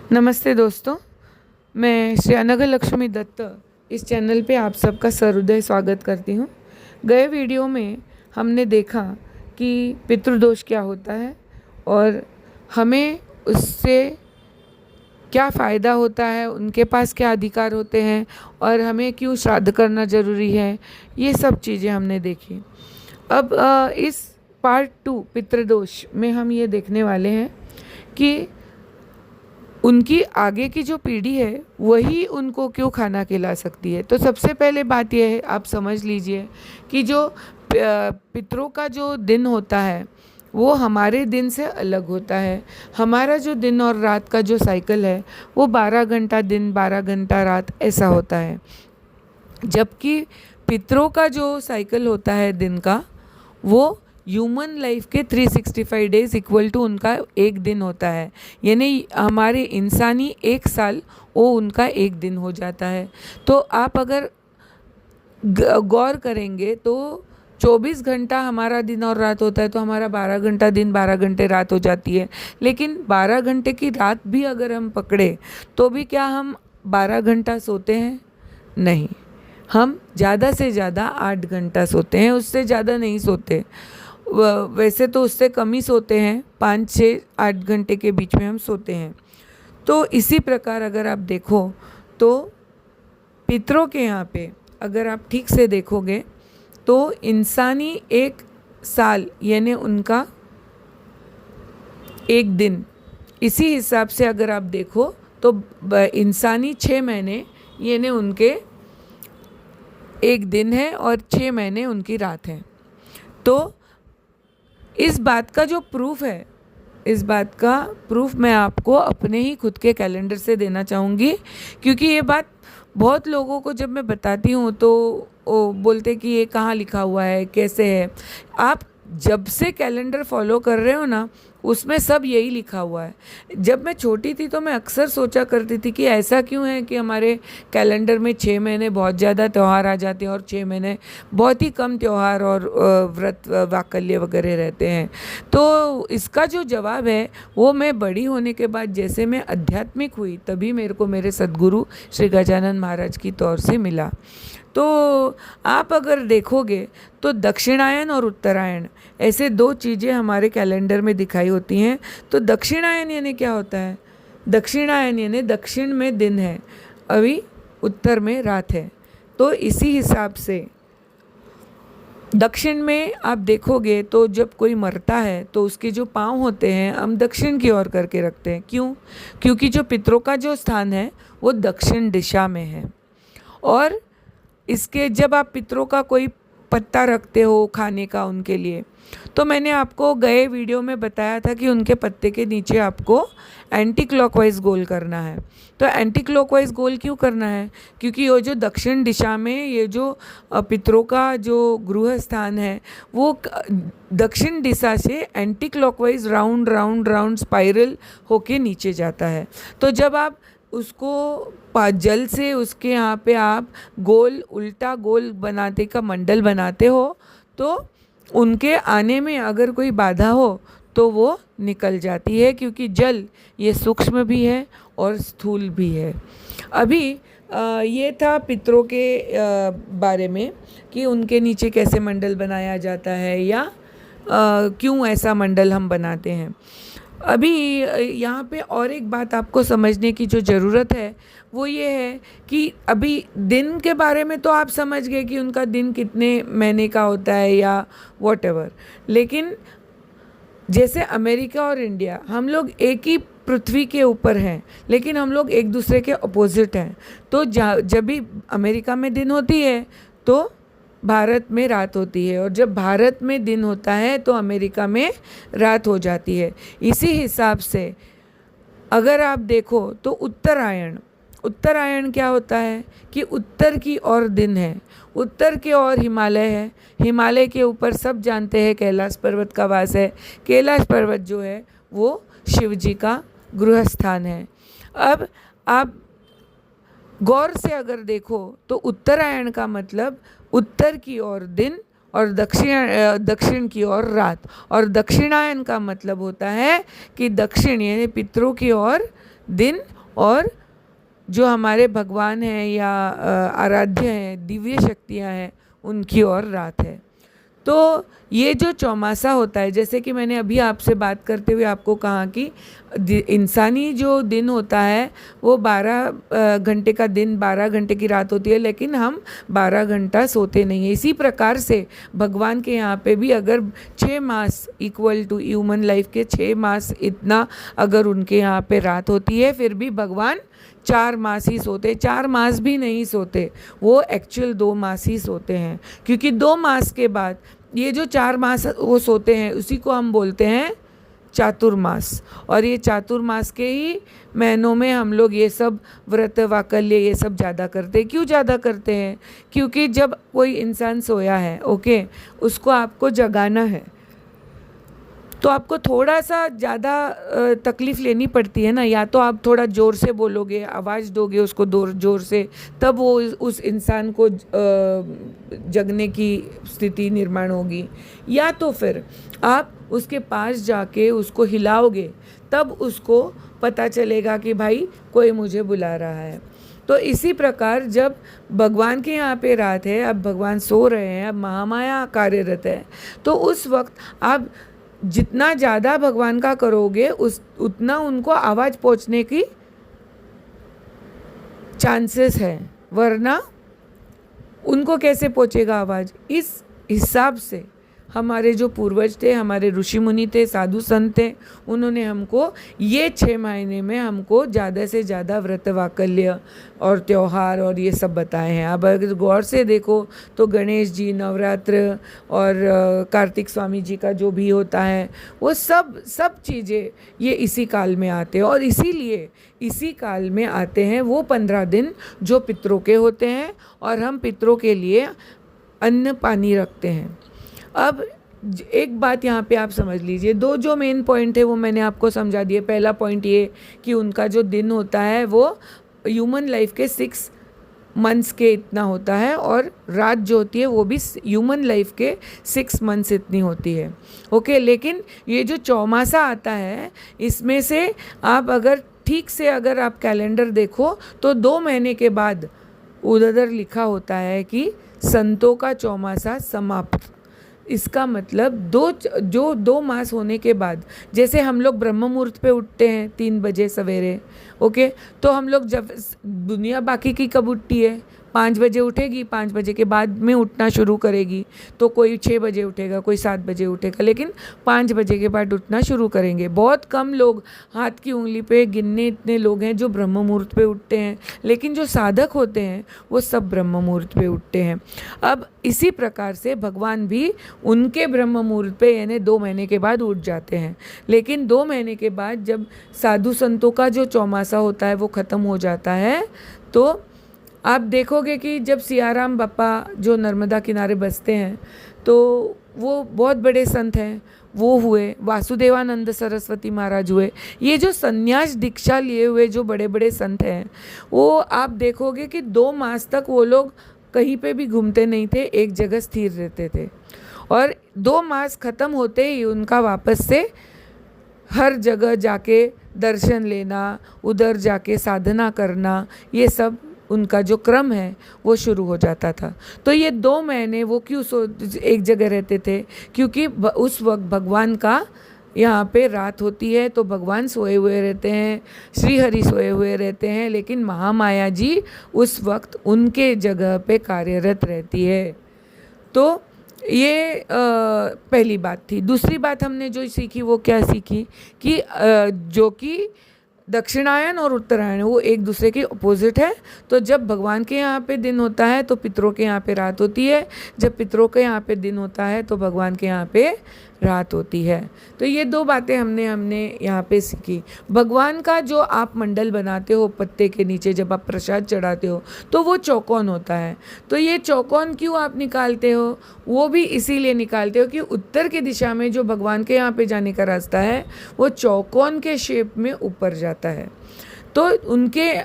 नमस्ते दोस्तों, मैं श्री अनघा लक्ष्मी दत्त इस चैनल पे आप सबका सहृदय स्वागत करती हूँ। गए वीडियो में हमने देखा कि पितृदोष क्या होता है और हमें उससे क्या फ़ायदा होता है, उनके पास क्या अधिकार होते हैं और हमें क्यों श्राद्ध करना ज़रूरी है, ये सब चीज़ें हमने देखी। अब इस पार्ट 2 पितृदोष में हम ये देखने वाले हैं कि उनकी आगे की जो पीढ़ी है वही उनको क्यों खाना खिला सकती है। तो सबसे पहले बात यह है, आप समझ लीजिए कि जो पितरों का जो दिन होता है वो हमारे दिन से अलग होता है। हमारा जो दिन और रात का जो साइकिल है वो 12 घंटा दिन 12 घंटा रात ऐसा होता है, जबकि पितरों का जो साइकिल होता है दिन का वो ह्यूमन लाइफ के 365 डेज इक्वल टू उनका एक दिन होता है। यानी हमारे इंसानी एक साल वो उनका एक दिन हो जाता है। तो आप अगर गौर करेंगे तो 24 घंटा हमारा दिन और रात होता है, तो हमारा 12 घंटा दिन 12 घंटे रात हो जाती है। लेकिन 12 घंटे की रात भी अगर हम पकड़े तो भी क्या हम 12 घंटा सोते हैं? नहीं, हम ज़्यादा से ज़्यादा 8 घंटा सोते हैं, उससे ज़्यादा नहीं सोते। वैसे तो उससे कम ही सोते हैं, 5 से 8 घंटे के बीच में हम सोते हैं। तो इसी प्रकार अगर आप देखो तो पितरों के यहाँ पे अगर आप ठीक से देखोगे तो इंसानी एक साल यानी उनका एक दिन, इसी हिसाब से अगर आप देखो तो इंसानी 6 महीने यानी उनके एक दिन है और 6 महीने उनकी रात है। तो इस बात का जो प्रूफ है, इस बात का प्रूफ मैं आपको अपने ही खुद के कैलेंडर से देना चाहूँगी, क्योंकि ये बात बहुत लोगों को जब मैं बताती हूँ तो वो बोलते कि ये कहाँ लिखा हुआ है, कैसे है। आप जब से कैलेंडर फॉलो कर रहे हो ना, उसमें सब यही लिखा हुआ है। जब मैं छोटी थी तो मैं अक्सर सोचा करती थी कि ऐसा क्यों है कि हमारे कैलेंडर में 6 महीने बहुत ज़्यादा त्यौहार आ जाते हैं और 6 महीने बहुत ही कम त्यौहार और व्रत वाकल्य वगैरह रहते हैं। तो इसका जो जवाब है वो मैं बड़ी होने के बाद जैसे मैं आध्यात्मिक हुई तभी मेरे को मेरे सद्गुरु श्री गजानन महाराज की तौर से मिला। तो आप अगर देखोगे तो दक्षिणायन और उत्तरायण ऐसे 2 चीज़ें हमारे कैलेंडर में दिखाई होती हैं। तो दक्षिणायन यानी क्या होता है? दक्षिणायन यानी दक्षिण में दिन है, अभी उत्तर में रात है। तो इसी हिसाब से दक्षिण में आप देखोगे तो जब कोई मरता है तो उसके जो पाँव होते हैं हम दक्षिण की ओर करके रखते हैं। क्यों? क्योंकि जो पितरों का जो स्थान है वो दक्षिण दिशा में है। और इसके जब आप पितरों का कोई पत्ता रखते हो खाने का उनके लिए, तो मैंने आपको गए वीडियो में बताया था कि उनके पत्ते के नीचे आपको एंटी क्लॉकवाइज गोल करना है। तो एंटी क्लॉकवाइज गोल क्यों करना है? क्योंकि वो जो दक्षिण दिशा में ये जो पितरों का जो गृह स्थान है वो दक्षिण दिशा से anti clockwise round round round spiral होके नीचे जाता है। तो जब आप उसको जल से उसके यहाँ पे आप गोल उल्टा गोल बनाते का मंडल बनाते हो तो उनके आने में अगर कोई बाधा हो तो वो निकल जाती है, क्योंकि जल ये सूक्ष्म भी है और स्थूल भी है। अभी ये था पितरों के बारे में कि उनके नीचे कैसे मंडल बनाया जाता है या क्यों ऐसा मंडल हम बनाते हैं। अभी यहाँ पे और एक बात आपको समझने की जो ज़रूरत है वो ये है कि अभी दिन के बारे में तो आप समझ गए कि उनका दिन कितने महीने का होता है या वॉटेवर। लेकिन जैसे अमेरिका और इंडिया, हम लोग एक ही पृथ्वी के ऊपर हैं लेकिन हम लोग एक दूसरे के अपोजिट हैं। तो जब भी अमेरिका में दिन होती है तो भारत में रात होती है, और जब भारत में दिन होता है तो अमेरिका में रात हो जाती है। इसी हिसाब से अगर आप देखो तो उत्तरायण क्या होता है कि उत्तर की ओर दिन है, उत्तर की ओर हिमालय है, हिमालय के ऊपर सब जानते हैं कैलाश पर्वत का वास है। कैलाश पर्वत जो है वो शिव जी का गृह स्थान है। अब आप गौर से अगर देखो तो उत्तरायण का मतलब उत्तर की ओर दिन और दक्षिण की ओर रात, और दक्षिणायन का मतलब होता है कि दक्षिण यानी पितरों की ओर दिन और जो हमारे भगवान हैं या आराध्य हैं, दिव्य शक्तियाँ हैं, उनकी ओर रात है। तो ये जो चौमासा होता है, जैसे कि मैंने अभी आपसे बात करते हुए आपको कहा कि इंसानी जो दिन होता है वो 12 घंटे का दिन, 12 घंटे की रात होती है, लेकिन हम 12 घंटा सोते नहीं हैं। इसी प्रकार से भगवान के यहाँ पे भी अगर 6 मास इक्वल टू ह्यूमन लाइफ के 6 मास इतना अगर उनके यहाँ पे रात होती है, फिर भी भगवान 4 मास ही सोते, 4 मास भी नहीं सोते, वो एक्चुअल 2 मास ही सोते हैं। क्योंकि 2 मास के बाद ये जो 4 मास वो सोते हैं उसी को हम बोलते हैं चातुर्मास। और ये चातुर्मास के ही महीनों में हम लोग ये सब व्रत वाकल्य ये सब ज़्यादा करते हैं। क्यों ज़्यादा करते हैं? क्योंकि जब कोई इंसान सोया है, ओके, उसको आपको जगाना है, तो आपको थोड़ा सा ज़्यादा तकलीफ़ लेनी पड़ती है ना। या तो आप थोड़ा ज़ोर से बोलोगे, आवाज़ दोगे उसको ज़ोर से, तब वो उस इंसान को जगने की स्थिति निर्माण होगी। या तो फिर आप उसके पास जाके उसको हिलाओगे, तब उसको पता चलेगा कि भाई कोई मुझे बुला रहा है। तो इसी प्रकार जब भगवान के यहाँ पे रात है, अब भगवान सो रहे हैं, अब महामाया कार्यरत है, तो उस वक्त आप जितना ज़्यादा भगवान का करोगे उतना उनको आवाज़ पहुँचने की चांसेस है, वरना उनको कैसे पहुँचेगा आवाज़। इस हिसाब से हमारे जो पूर्वज थे, हमारे ऋषि मुनि थे, साधु संत थे, उन्होंने हमको ये 6 महीने में हमको ज़्यादा से ज़्यादा व्रत वाकल्य और त्यौहार और ये सब बताए हैं। अब अगर गौर से देखो तो गणेश जी, नवरात्र और कार्तिक स्वामी जी का जो भी होता है, वो सब चीज़ें ये इसी काल में आते हैं। और इसीलिए इसी काल में आते हैं वो 15 दिन जो पितरों के होते हैं, और हम पितरों के लिए अन्न पानी रखते हैं। अब एक बात यहाँ पे आप समझ लीजिए, 2 जो मेन पॉइंट है वो मैंने आपको समझा दिए। पहला पॉइंट ये कि उनका जो दिन होता है वो ह्यूमन लाइफ के 6 मंथ्स के इतना होता है, और रात जो होती है वो भी ह्यूमन लाइफ के 6 मंथ्स इतनी होती है, ओके। लेकिन ये जो चौमासा आता है, इसमें से आप अगर ठीक से अगर आप कैलेंडर देखो तो 2 महीने के बाद उधर लिखा होता है कि संतों का चौमासा समाप्त। इसका मतलब 2 मास होने के बाद, जैसे हम लोग ब्रह्म मुहूर्त पे उठते हैं 3 बजे सवेरे, ओके, तो हम लोग जब दुनिया बाकी की कब उठती है, 5 बजे उठेगी, 5 बजे के बाद में उठना शुरू करेगी। तो कोई 6 बजे उठेगा, कोई 7 बजे उठेगा, लेकिन 5 बजे के बाद उठना शुरू करेंगे। बहुत कम लोग, हाथ की उंगली पे गिनने इतने लोग हैं जो ब्रह्म मुहूर्त पे उठते हैं, लेकिन जो साधक होते हैं वो सब ब्रह्म मुहूर्त पे उठते हैं। अब इसी प्रकार से भगवान भी उनके ब्रह्म मुहूर्त पे यानी 2 महीने के बाद उठ जाते हैं। लेकिन 2 महीने के बाद जब साधु संतों का जो चौमासा होता है वो ख़त्म हो जाता है, तो आप देखोगे कि जब सियाराम बापा जो नर्मदा किनारे बसते हैं, तो वो बहुत बड़े संत हैं, वो हुए, वासुदेवानंद सरस्वती महाराज हुए। ये जो संन्यास दीक्षा लिए हुए जो बड़े बड़े संत हैं, वो आप देखोगे कि 2 मास तक वो लोग कहीं पे भी घूमते नहीं थे, एक जगह स्थिर रहते थे। और 2 मास ख़त्म होते ही उनका वापस से हर जगह जाके दर्शन लेना, उधर जाके साधना करना, ये सब उनका जो क्रम है वो शुरू हो जाता था। तो ये 2 महीने वो क्यों एक जगह रहते थे? क्योंकि उस वक्त भगवान का यहाँ पे रात होती है, तो भगवान सोए हुए रहते हैं, श्री हरि सोए हुए रहते हैं, लेकिन महामाया जी उस वक्त उनके जगह पे कार्यरत रहती है। तो ये पहली बात थी। दूसरी बात हमने जो सीखी वो क्या सीखी कि जो कि दक्षिणायन और उत्तरायण वो एक दूसरे के अपोजिट है। तो जब भगवान के यहाँ पे दिन होता है तो पितरों के यहाँ पे रात होती है, जब पितरों के यहाँ पे दिन होता है तो भगवान के यहाँ पे रात होती है। तो ये 2 बातें हमने यहाँ पे सीखी। भगवान का जो आप मंडल बनाते हो पत्ते के नीचे, जब आप प्रसाद चढ़ाते हो तो वो चौकोन होता है। तो ये चौकोन क्यों आप निकालते हो? वो भी इसीलिए निकालते हो कि उत्तर की दिशा में जो भगवान के यहाँ पे जाने का रास्ता है वो चौकोन के शेप में ऊपर जाता है। तो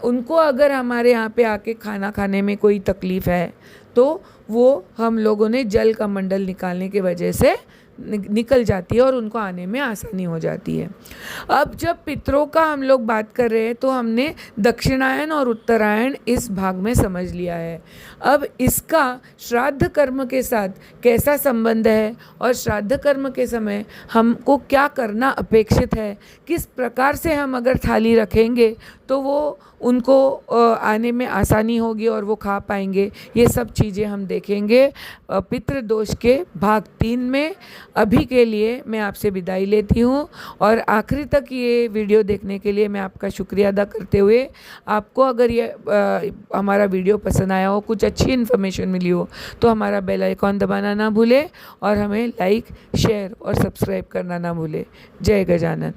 उनको अगर हमारे यहाँ पे आके खाना खाने में कोई तकलीफ़ है तो वो हम लोगों ने जल का मंडल निकालने की वजह से निकल जाती है और उनको आने में आसानी हो जाती है। अब जब पितरों का हम लोग बात कर रहे हैं तो हमने दक्षिणायन और उत्तरायण इस भाग में समझ लिया है। अब इसका श्राद्ध कर्म के साथ कैसा संबंध है और श्राद्ध कर्म के समय हमको क्या करना अपेक्षित है, किस प्रकार से हम अगर थाली रखेंगे तो वो उनको आने में आसानी होगी और वो खा पाएंगे, ये सब चीज़ें हम देखेंगे पितृदोष के भाग 3 में। अभी के लिए मैं आपसे विदाई लेती हूँ और आखिरी तक ये वीडियो देखने के लिए मैं आपका शुक्रिया अदा करते हुए, आपको अगर ये हमारा वीडियो पसंद आया हो, कुछ अच्छी इन्फॉर्मेशन मिली हो, तो हमारा बेल आइकॉन दबाना ना भूले और हमें लाइक, शेयर और सब्सक्राइब करना ना भूले। जय गजानन।